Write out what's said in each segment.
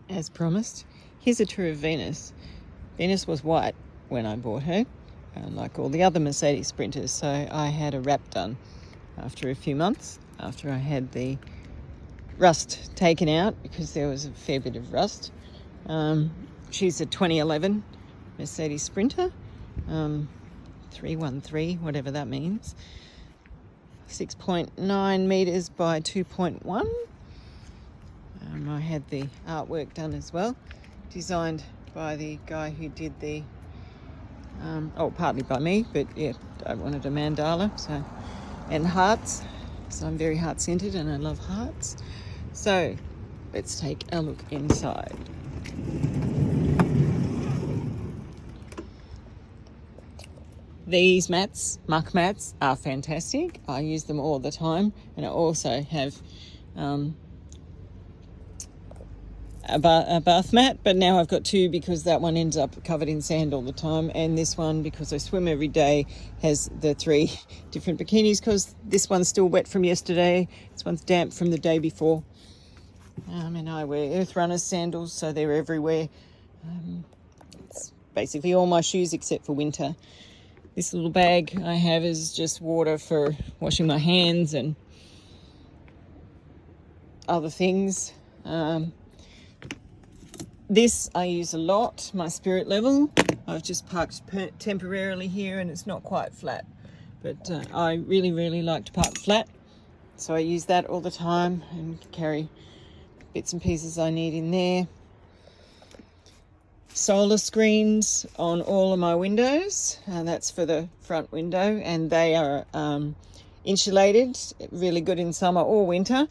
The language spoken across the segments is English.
as promised, here's a tour of Venus. Venus was white when I bought her, like all the other Mercedes Sprinters, so I had a wrap done after a few months, after I had the rust taken out, because there was a fair bit of rust. She's a 2011 Mercedes Sprinter, 313, whatever that means. 6.9 metres by 2.1. I had the artwork done as well, designed by the guy who did the, partly by me, but yeah, I wanted a mandala, so, and hearts, so I'm very heart-centered and I love hearts. So let's take a look inside. These mats, muck mats, are fantastic. I use them all the time, and I also have a bath mat, but now I've got two because that one ends up covered in sand all the time, and this one, because I swim every day, has the 3 different bikinis, because this one's still wet from yesterday, this one's damp from the day before, and I wear Earth Runners sandals, so they're everywhere. It's basically all my shoes except for winter. This little bag I have is just water for washing my hands and other things. This I use a lot, my spirit level. I've just parked temporarily here and it's not quite flat, but I really, really like to park flat. So I use that all the time and carry bits and pieces I need in there. Solar screens on all of my windows, and that's for the front window, and they are insulated, really good in summer or winter.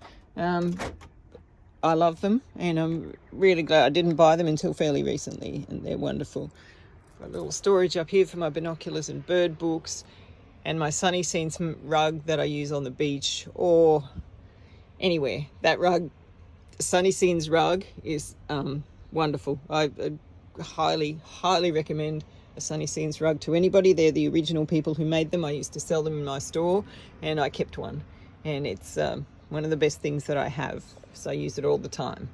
I love them, and I'm really glad I didn't buy them until fairly recently, and they're wonderful. Got a little storage up here for my binoculars and bird books, and my Sunny Scenes rug that I use on the beach or anywhere. That rug, Sunny Scenes rug, is wonderful. I highly recommend a Sunny Scenes rug to anybody. They're the original people who made them. I used to sell them in my store, and I kept one, and it's one of the best things that I have, so I use it all the time.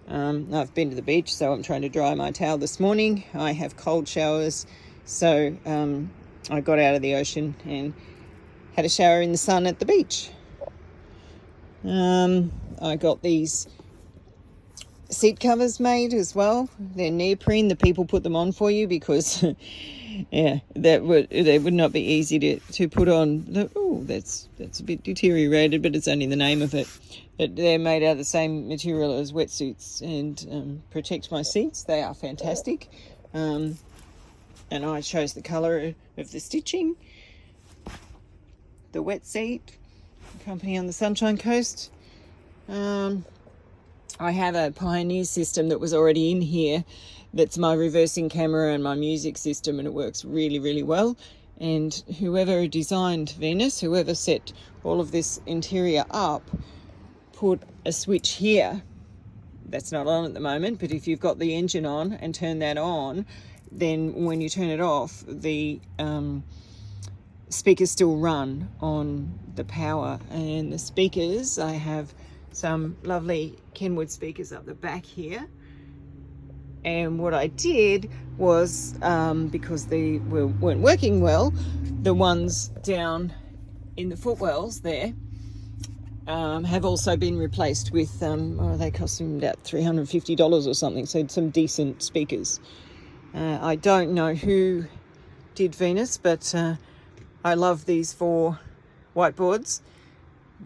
I've been to the beach, so I'm trying to dry my towel this morning. I have cold showers, so I got out of the ocean and had a shower in the sun at the beach. I got these seat covers made as well. They're neoprene. The people put them on for you because yeah, they would not be easy to put on. Oh, that's a bit deteriorated, but it's only the name of it. But they're made out of the same material as wetsuits and protect my seats. They are fantastic. And I chose the colour of the stitching. The wet seat, company on the Sunshine Coast. I have a Pioneer system that was already in here. That's my reversing camera and my music system, and it works really, really well. And whoever designed Venus, whoever set all of this interior up, put a switch here. That's not on at the moment, but if you've got the engine on and turn that on, then when you turn it off, the speakers still run on the power. And the speakers, I have some lovely Kenwood speakers up the back here, and what I did was because they weren't working well, the ones down in the footwells there have also been replaced with they cost them about $350 or something, so some decent speakers. I don't know who did Venus, but I love these 4 whiteboards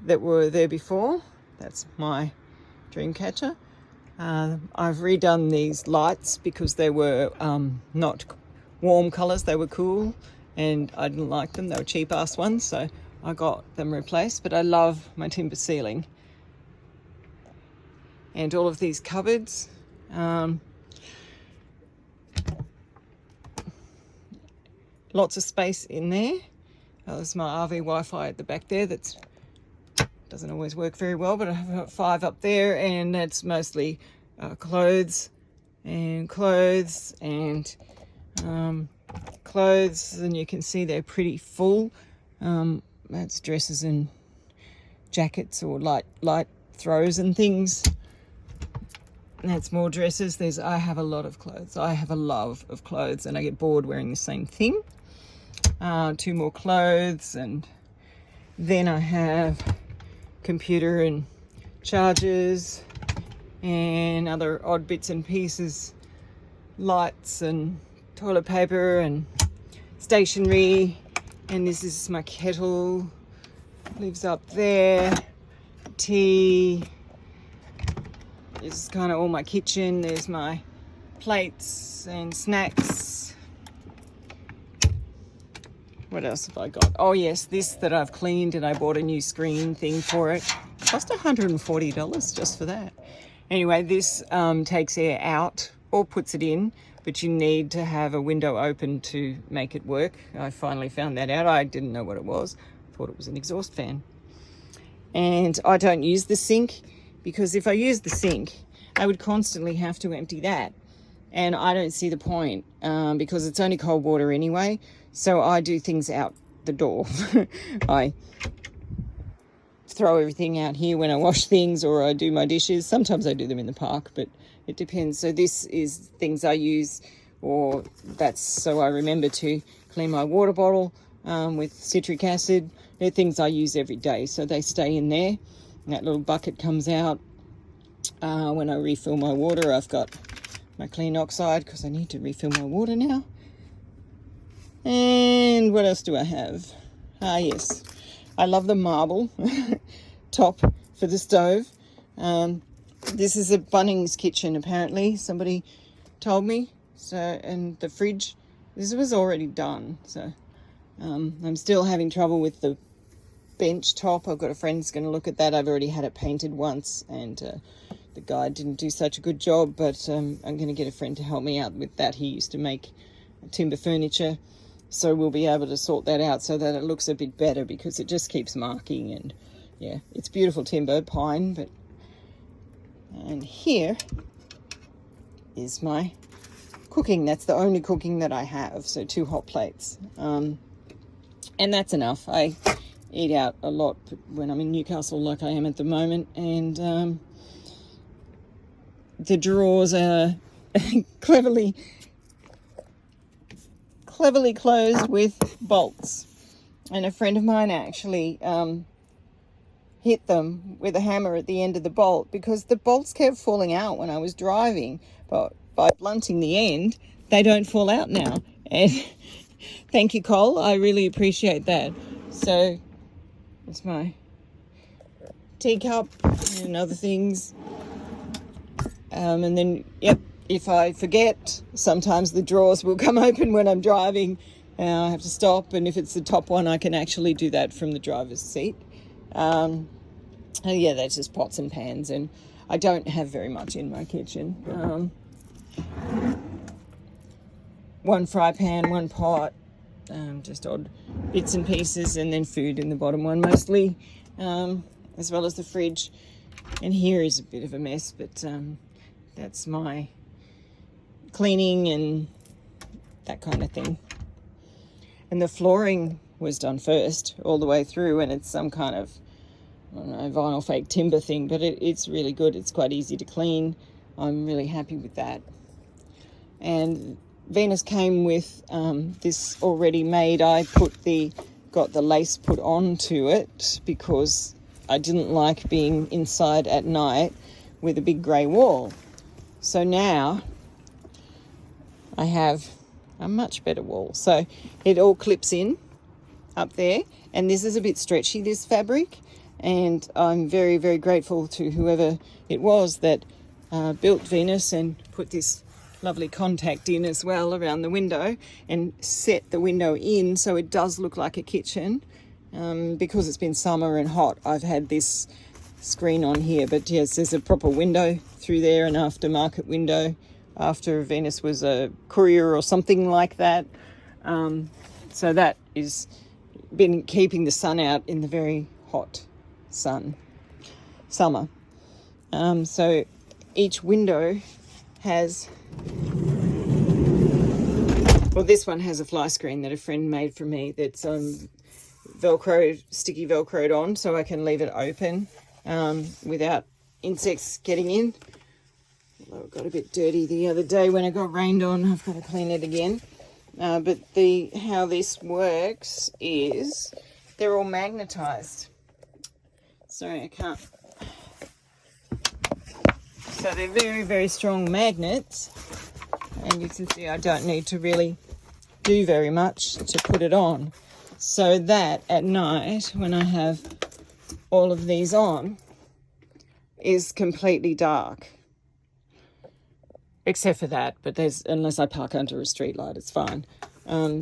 that were there before. That's my dream catcher. I've redone these lights because they were not warm colours, they were cool, and I didn't like them. They were cheap ass ones, so I got them replaced. But I love my timber ceiling and all of these cupboards. Lots of space in there. There's my RV Wi-Fi at the back there. That's doesn't always work very well, but I have got 5 up there, and that's mostly clothes and clothes, and you can see they're pretty full. That's dresses and jackets or light throws and things. That's more dresses. I have a lot of clothes. I have a love of clothes, and I get bored wearing the same thing. 2 more clothes, and then I have computer and chargers and other odd bits and pieces, lights and toilet paper and stationery. And this is my kettle, lives up there. Tea. This is kind of all my kitchen. There's my plates and snacks. What else have I got? Oh yes, this that I've cleaned, and I bought a new screen thing for it. Cost $140 just for that. Anyway, this takes air out or puts it in, but you need to have a window open to make it work. I finally found that out. I didn't know what it was. Thought it was an exhaust fan. And I don't use the sink, because if I use the sink, I would constantly have to empty that. And I don't see the point, because it's only cold water anyway. So I do things out the door. I throw everything out here when I wash things, or I do my dishes. Sometimes I do them in the park, but it depends. So this is things I use, or that's so I remember to clean my water bottle with citric acid. They're things I use every day, so they stay in there. And that little bucket comes out when I refill my water. I've got my clean oxide, because I need to refill my water now. And what else do I have? Yes, I love the marble top for the stove. This is a Bunnings kitchen, apparently. Somebody told me. So, and the fridge, this was already done. So I'm still having trouble with the bench top. I've got a friend who's going to look at that. I've already had it painted once, and the guy didn't do such a good job, but I'm going to get a friend to help me out with that. He used to make timber furniture, so we'll be able to sort that out so that it looks a bit better, because it just keeps marking. And yeah, it's beautiful timber, pine. But and here is my cooking. That's the only cooking that I have, so 2 hot plates, and that's enough. I eat out a lot when I'm in Newcastle, like I am at the moment, and the drawers are cleverly closed with bolts. And a friend of mine actually hit them with a hammer at the end of the bolt, because the bolts kept falling out when I was driving, but by blunting the end, they don't fall out now. And thank you, Cole. I really appreciate that. So it's my teacup and other things. And then, yep, if I forget, sometimes the drawers will come open when I'm driving, and I have to stop. And if it's the top one, I can actually do that from the driver's seat. And yeah, that's just pots and pans, and I don't have very much in my kitchen. 1 fry pan, 1 pot, just odd bits and pieces, and then food in the bottom one mostly, as well as the fridge. And here is a bit of a mess, but that's my cleaning and that kind of thing. And the flooring was done first all the way through, and it's some kind of, I don't know, vinyl fake timber thing, but it's really good. It's quite easy to clean. I'm really happy with that. And Venus came with this already made. I got the lace put onto it, because I didn't like being inside at night with a big grey wall. So now I have a much better wall. So it all clips in up there, and this is a bit stretchy, this fabric, and I'm very, very grateful to whoever it was that built Venus and put this lovely contact in as well around the window, and set the window in so it does look like a kitchen. Because it's been summer and hot, I've had this screen on here, but yes, there's a proper window through there, an aftermarket window after Venus was a courier or something like that. So that is been keeping the sun out in the very hot summer. So each window has, well, this one has a fly screen that a friend made for me that's sticky velcroed on, so I can leave it open without insects getting in. Although it got a bit dirty the other day when it got rained on. I've got to clean it again. But how this works is they're all magnetized. Sorry, I can't. So they're very, very strong magnets. And you can see I don't need to really do very much to put it on. So that at night, when I have all of these on, is completely dark. Except for that, but unless I park under a street light, it's fine.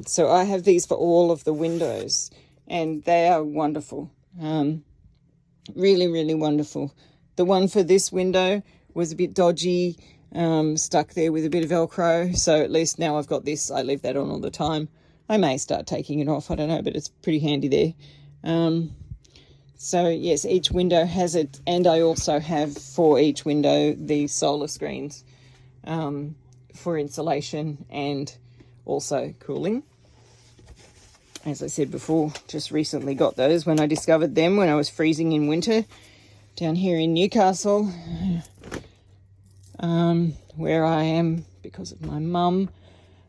So I have these for all of the windows, and they are wonderful. Really, really wonderful. The one for this window was a bit dodgy, stuck there with a bit of Velcro, so at least now I've got this. I leave that on all the time. I may start taking it off, I don't know, but it's pretty handy there. So yes, each window has it, and I also have for each window the solar screens for insulation and also cooling. As I said before, just recently got those when I discovered them when I was freezing in winter down here in Newcastle, where I am because of my mum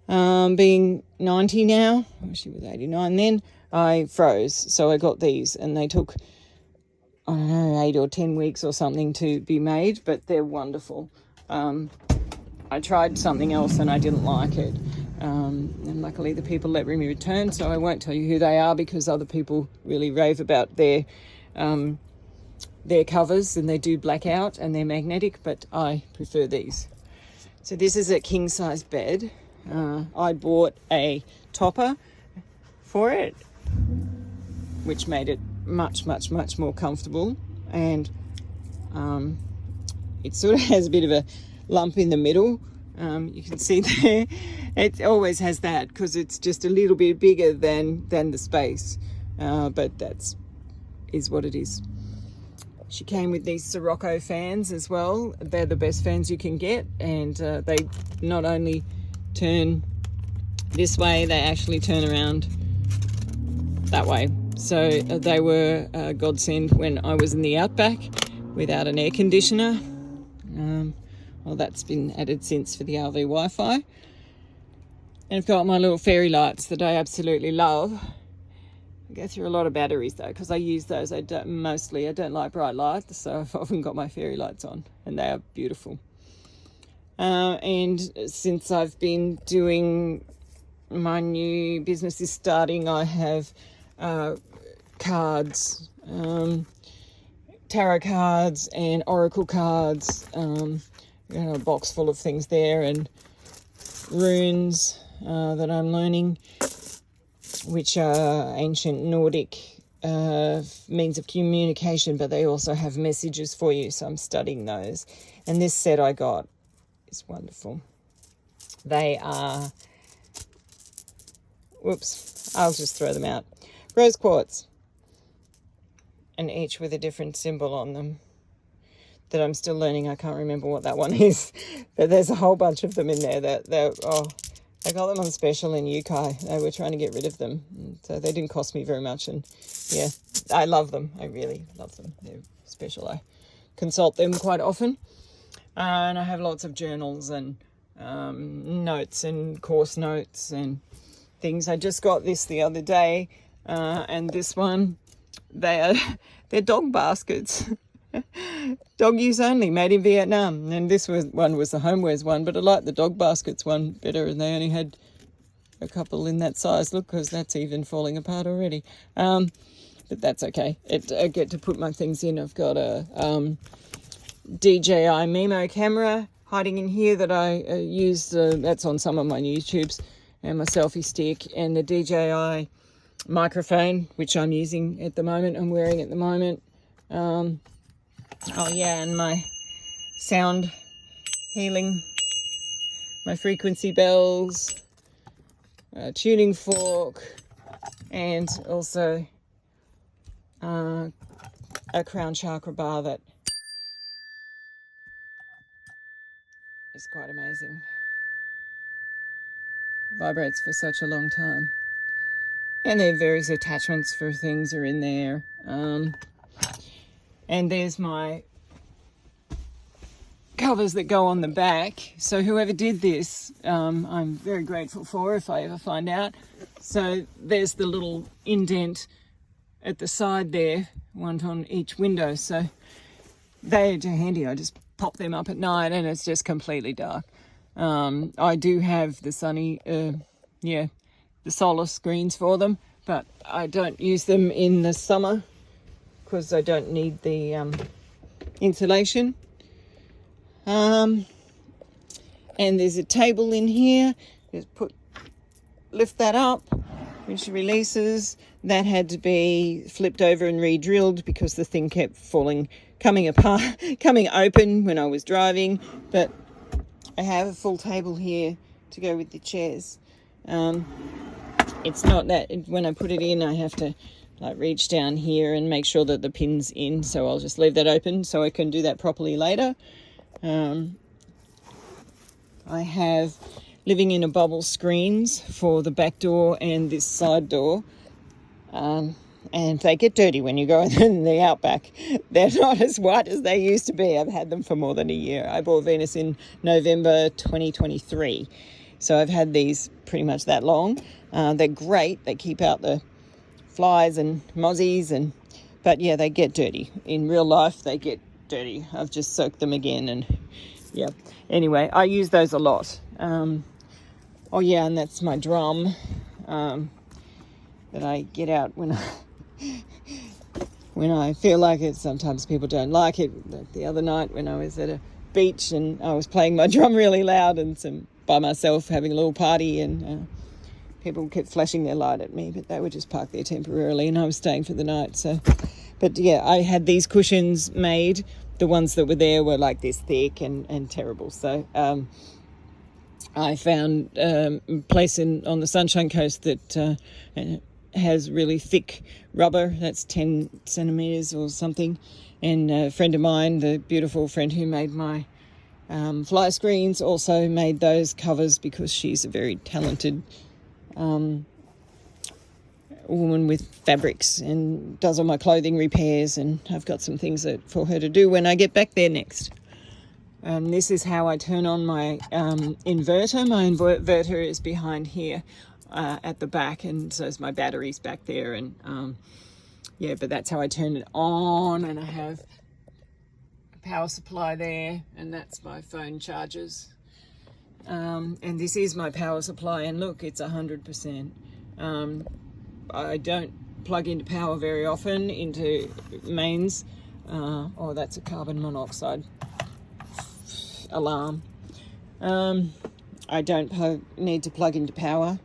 being 90 now. She was 89 then. I froze, so I got these, and they took, I don't know, 8 or 10 weeks or something to be made, but they're wonderful. I tried something else and I didn't like it. And luckily the people let me return, so I won't tell you who they are because other people really rave about their covers, and they do black out and they're magnetic, but I prefer these. So this is a king size bed. I bought a topper for it, which made it much, much, much more comfortable, and it sort of has a bit of a lump in the middle. You can see there, it always has that because it's just a little bit bigger than the space, but is what it is. She came with these Sirocco fans as well. They're the best fans you can get, and they not only turn this way, they actually turn around that way. So they were a godsend when I was in the outback without an air conditioner. Well, that's been added since for the RV Wi-Fi. And I've got my little fairy lights that I absolutely love. I go through a lot of batteries though, because I use those. I don't like bright lights, so I've often got my fairy lights on, and they are beautiful. And since I've been doing, my new business is starting, I have cards, tarot cards and oracle cards, a box full of things there, and runes that I'm learning, which are ancient Nordic means of communication, but they also have messages for you, so I'm studying those. And this set I got is wonderful. They are, whoops, I'll just throw them out. Rose quartz, and each with a different symbol on them that I'm still learning. I can't remember what that one is, but there's a whole bunch of them in there that I got them on special in UK. They were trying to get rid of them, so they didn't cost me very much, and yeah, I love them. I really love them. They're special. I consult them quite often, and I have lots of journals and notes and course notes and things. I just got this the other day, and this one, they're dog baskets. Dog use only, made in Vietnam. And this one was the homewares one, but I like the dog baskets one better, and they only had a couple in that size. Look, because that's even falling apart already. But that's okay. I get to put my things in. I've got a DJI Mimo camera hiding in here that I use. That's on some of my YouTubes, and my selfie stick, and the DJI microphone, which I'm using at the moment. I'm wearing at the moment. Oh yeah, and my sound healing, my frequency bells, tuning fork, and also a crown chakra bar that is quite amazing. Vibrates for such a long time. And there are various attachments for things are in there. And there's my covers that go on the back. So whoever did this, I'm very grateful for if I ever find out. So there's the little indent at the side there, one on each window. So they're handy. I just pop them up at night and it's just completely dark. I do have the the solar screens for them, but I don't use them in the summer because I don't need the insulation. And there's a table in here. Just lift that up, which releases. That had to be flipped over and re-drilled because the thing kept coming open when I was driving. But I have a full table here to go with the chairs. It's not that when I put it in, I have to like reach down here and make sure that the pin's in. So I'll just leave that open so I can do that properly later. I have living in a bubble screens for the back door and this side door. And they get dirty when you go in the outback. They're not as white as they used to be. I've had them for more than a year. I bought Venus in November 2023. So I've had these pretty much that long. They're great. They keep out the flies and mozzies. But yeah, they get dirty. In real life, they get dirty. I've just soaked them again and yeah. Anyway, I use those a lot. Oh yeah, and that's my drum that I get out when I feel like it. Sometimes people don't like it. Like the other night when I was at a beach and I was playing my drum really loud and by myself having a little party and people kept flashing their light at me, but they were just parked there temporarily and I was staying for the night. So, but yeah, I had these cushions made. The ones that were there were like this thick and terrible. So I found a place on the Sunshine Coast that has really thick rubber. That's 10 centimeters or something. And a friend of mine, the beautiful friend who made my fly screens, also made those covers because she's a very talented woman with fabrics and does all my clothing repairs, and I've got some things for her to do when I get back there next. This is how I turn on my inverter. My inverter is behind here at the back, and so is my batteries back there. And yeah, but that's how I turn it on. And I have a power supply there, and that's my phone chargers. And this is my power supply, and look, it's 100%. I don't plug into power very often into mains. Oh, that's a carbon monoxide alarm. I don't need to plug into power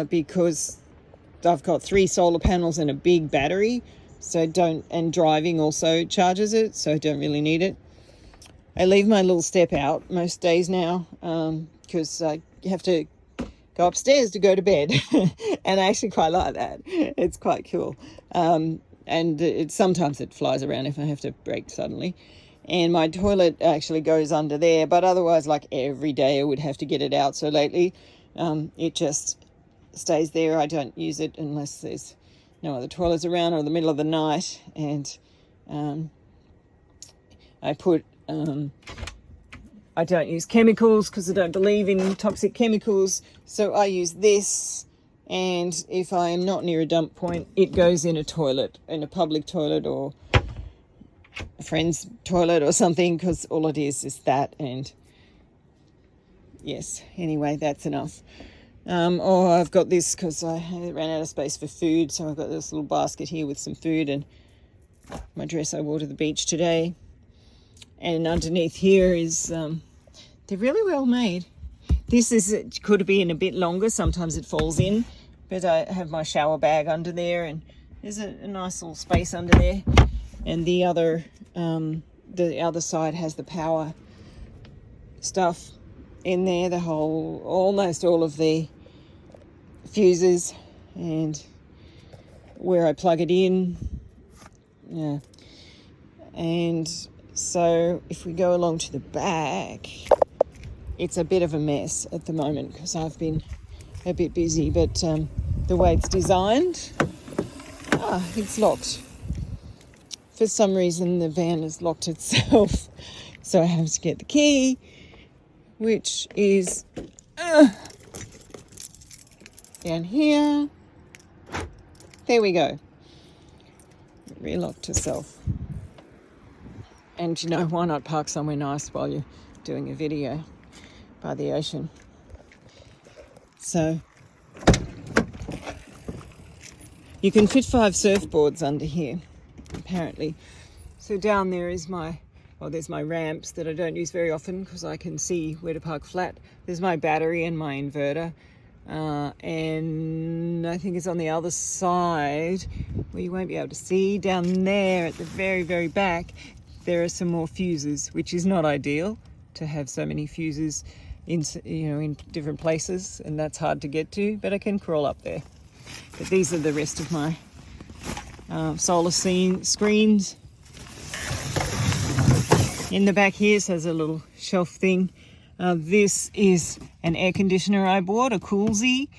because I've got 3 solar panels and a big battery, and driving also charges it, so I don't really need it. I leave my little step out most days now because I have to go upstairs to go to bed and I actually quite like that. It's quite cool. And sometimes it flies around if I have to brake suddenly. And my toilet actually goes under there, but otherwise, like every day I would have to get it out. So lately it just stays there. I don't use it unless there's no other toilets around or in the middle of the night. And I don't use chemicals because I don't believe in toxic chemicals. So I use this, and if I am not near a dump point, it goes in a toilet, in a public toilet or a friend's toilet or something, because all it is that. And yes, anyway, that's enough. Or I've got this because I ran out of space for food, so I've got this little basket here with some food and my dress I wore to the beach today. And underneath here is, they're really well made. It could have been a bit longer. Sometimes it falls in, but I have my shower bag under there, and there's a nice little space under there. And the other side has the power stuff in there, almost all of the fuses and where I plug it in. Yeah. And so if we go along to the back, it's a bit of a mess at the moment because I've been a bit busy, but the way it's designed, it's locked. For some reason the van has locked itself. So I have to get the key, which is down here. There we go. It relocked herself. And you know, why not park somewhere nice while you're doing a video by the ocean? So you can fit 5 surfboards under here, apparently. So down there is there's my ramps that I don't use very often because I can see where to park flat. There's my battery and my inverter. And I think it's on the other side where you won't be able to see. Down there at the very, very back, there are some more fuses, which is not ideal to have so many fuses in different places, and that's hard to get to, but I can crawl up there. But these are the rest of my solar screens. In the back here says a little shelf thing. This is an air conditioner I bought, a Coolsey,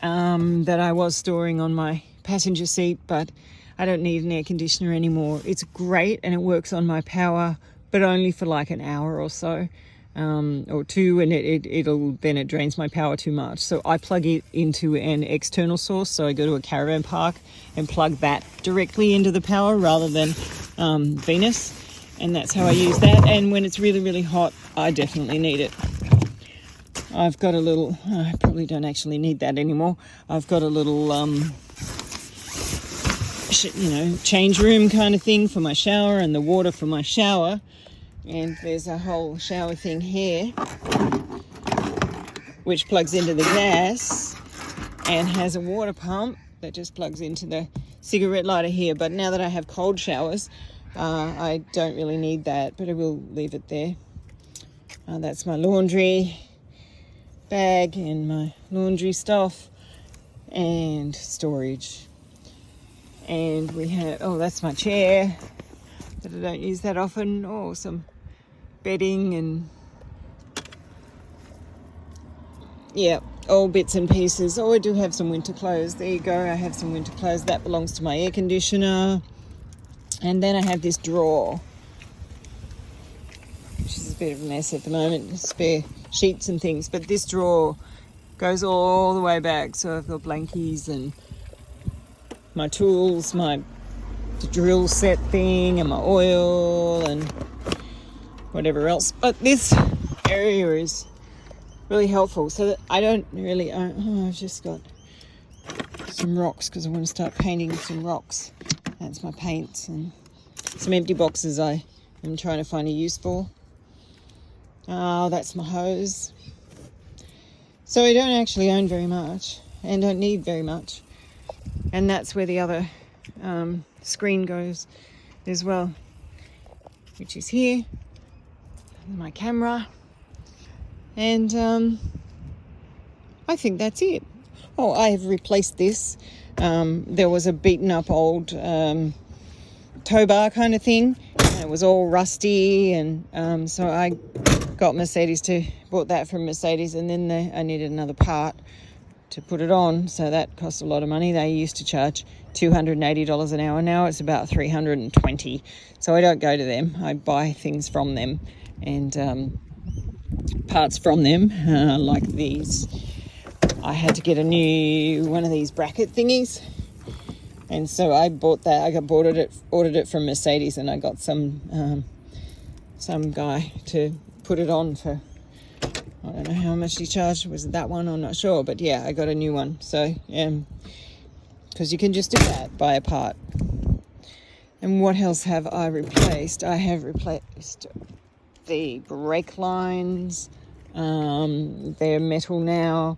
that I was storing on my passenger seat, but I don't need an air conditioner anymore. It's great and it works on my power, but only for like an hour or so, or 2, and it drains my power too much. So I plug it into an external source. So I go to a caravan park and plug that directly into the power rather than Venus. And that's how I use that. And when it's really, really hot, I definitely need it. I've got a little, I probably don't actually need that anymore. I've got a little, change room kind of thing for my shower and the water for my shower. And there's a whole shower thing here, which plugs into the gas and has a water pump that just plugs into the cigarette lighter here. But now that I have cold showers, I don't really need that, but I will leave it there. That's my laundry bag and my laundry stuff and storage. And we have, that's my chair that I don't use that often. Some bedding and all bits and pieces. I do have some winter clothes. There you go. I have some winter clothes. That belongs to my air conditioner. And then I have this drawer, which is a bit of a mess at the moment, spare sheets and things. But this drawer goes all the way back. So I've got blankies and my tools, the drill set thing and my oil and whatever else. But this area is really helpful so that I don't really, I've just got some rocks because I want to start painting some rocks. That's my paints and some empty boxes I am trying to find a use for. That's my hose. So I don't actually own very much and don't need very much. And that's where the other screen goes as well, which is here. My camera. And I think that's it. I have replaced this. There was a beaten up old tow bar kind of thing, and it was all rusty, and so I got bought that from Mercedes, and then I needed another part to put it on, so that cost a lot of money. They used to charge $280 an hour. Now it's about $320. So I don't go to them. I buy things from them and parts from them, like these. I had to get a new one of these bracket thingies, and so I bought that. Ordered it from Mercedes, and I got some guy to put it on for, I don't know how much he charged. Was it that one? I'm not sure, but yeah, I got a new one. So because you can just do that, buy a part. And what else have I replaced? I have replaced the brake lines. They're metal now.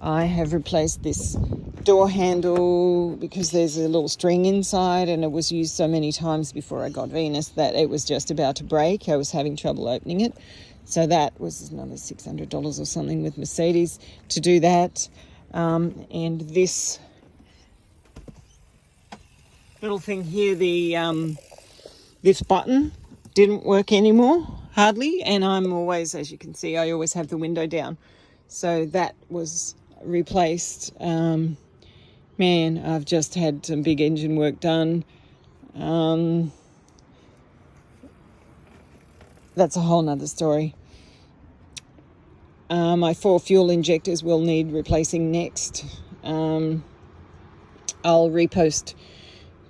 I have replaced this door handle because there's a little string inside, and it was used so many times before I got Venus that it was just about to break. I was having trouble opening it. So that was another $600 or something with Mercedes to do that. And this little thing here, this button didn't work anymore, hardly. And I'm always, as you can see, I always have the window down. So that was replaced. Man, I've just had some big engine work done. that's a whole nother story. My 4 fuel injectors will need replacing next. I'll repost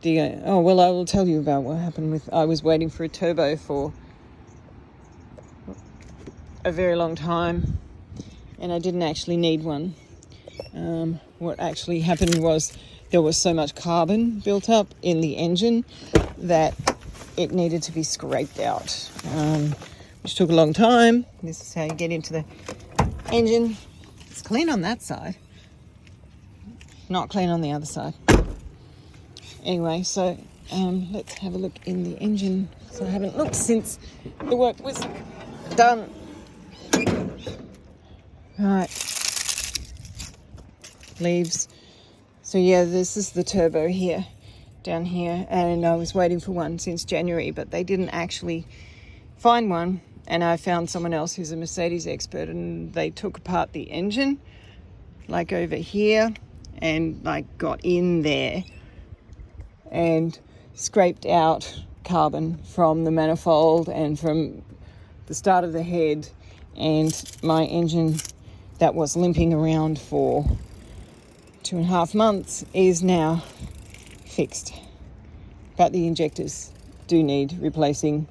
the... I will tell you about what happened with... I was waiting for a turbo for a very long time, and I didn't actually need one. What actually happened was there was so much carbon built up in the engine that it needed to be scraped out, which took a long time. This is how you get into the engine. It's clean on that side, not clean on the other side. Anyway, so let's have a look in the engine. So I haven't looked since the work was done. Right, leaves. So yeah, this is the turbo here, down here, and I was waiting for one since January, but they didn't actually find one, and I found someone else who's a Mercedes expert, and they took apart the engine, like over here, and like got in there and scraped out carbon from the manifold and from the start of the head, and my engine that was limping around for 2.5 months is now fixed. But the injectors do need replacing.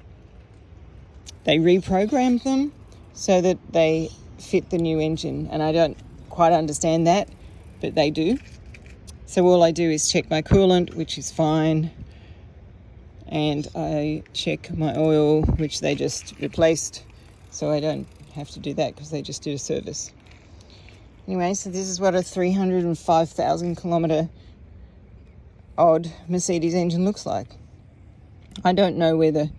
They reprogrammed them so that they fit the new engine, and I don't quite understand that, but they do. So all I do is check my coolant, which is fine, and I check my oil, which they just replaced, so I don't have to do that because they just did a service. Anyway, so this is what a 305,000 kilometre odd Mercedes engine looks like. I don't know where the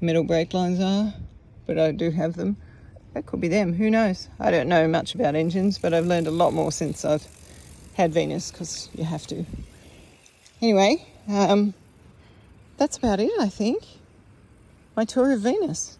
middle brake lines are, but I do have them. That could be them, who knows? I don't know much about engines, but I've learned a lot more since I've had Venus, because you have to. Anyway, that's about it, I think. My tour of Venus.